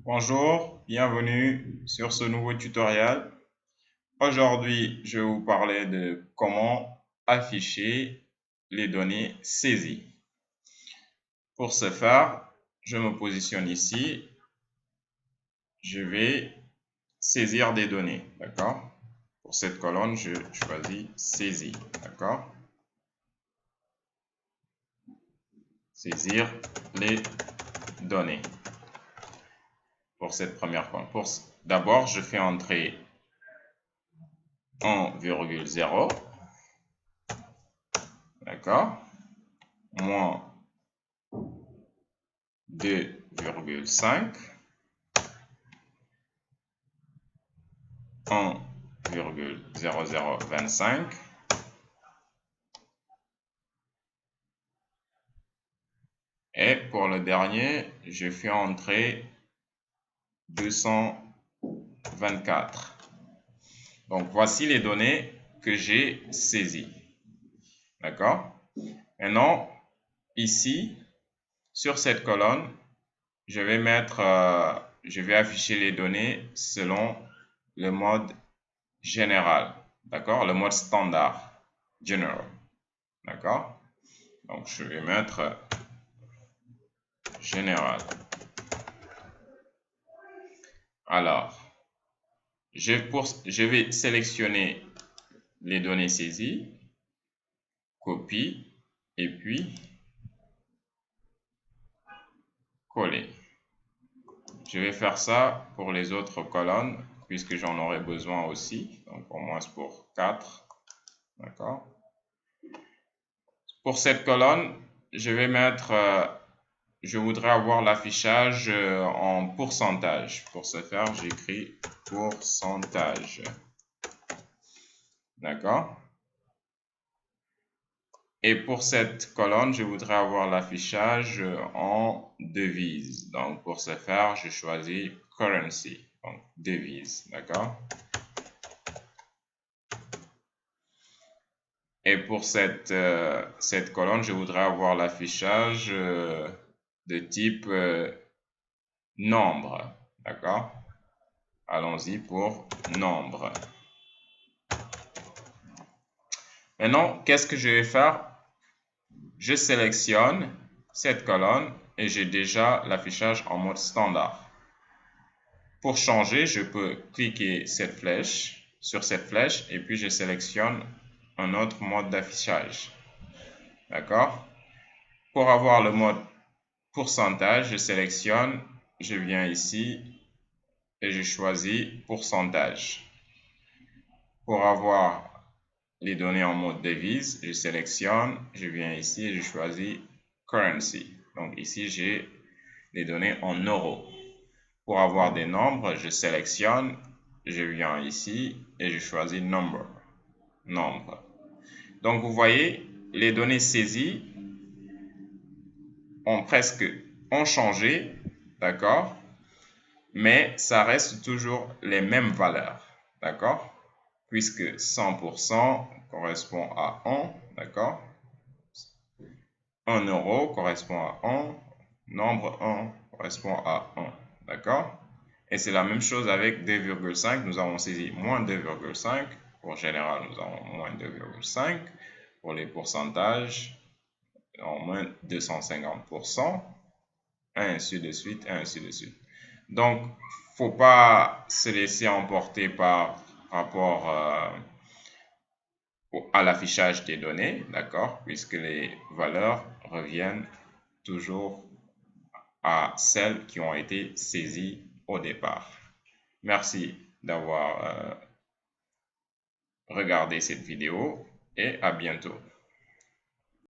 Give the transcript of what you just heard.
Bonjour, bienvenue sur ce nouveau tutoriel. Aujourd'hui, je vais vous parler de comment afficher les données saisies. Pour ce faire, je me positionne ici. Je vais saisir des données, d'accord? Pour cette colonne, je choisis saisie, d'accord? Saisir les données. Pour cette première colonne. D'abord, je fais entrer 1,0, d'accord, moins 2,5, 1,0025, et pour le dernier, je fais entrer 224. Donc, voici les données que j'ai saisies. D'accord? Maintenant, ici, sur cette colonne, je vais afficher les données selon le mode général. D'accord? Le mode standard. General. D'accord? Donc, je vais mettre général. Alors, je vais sélectionner les données saisies, copie, et puis coller. Je vais faire ça pour les autres colonnes, puisque j'en aurai besoin aussi. Donc, au moins pour 4. D'accord? Pour cette colonne, je voudrais avoir l'affichage en pourcentage. Pour ce faire, j'écris pourcentage. D'accord? Et pour cette colonne, je voudrais avoir l'affichage en devise. Donc, pour ce faire, je choisis currency, donc devise. D'accord? Et pour cette colonne, je voudrais avoir l'affichage de type nombre. D'accord? Allons-y pour nombre. Maintenant, qu'est-ce que je vais faire? Je sélectionne cette colonne et j'ai déjà l'affichage en mode standard. Pour changer, je peux cliquer sur cette flèche et puis je sélectionne un autre mode d'affichage. D'accord? Pour avoir le mode pourcentage, je viens ici et je choisis pourcentage. Pour avoir les données en mode devise, je viens ici et je choisis currency. Donc ici, j'ai les données en euros. Pour avoir des nombres, je viens ici et je choisis nombre. Donc vous voyez, les données saisies ont changé, d'accord? Mais ça reste toujours les mêmes valeurs, d'accord? Puisque 100% correspond à 1, d'accord? 1 euro correspond à 1, nombre 1 correspond à 1, d'accord? Et c'est la même chose avec 2,5, nous avons saisi moins 2,5, pour général nous avons moins 2,5, pour les pourcentages, en moins 250%, ainsi de suite, ainsi de suite. Donc, faut pas se laisser emporter par rapport à l'affichage des données, d'accord, puisque les valeurs reviennent toujours à celles qui ont été saisies au départ. Merci d'avoir regardé cette vidéo et à bientôt.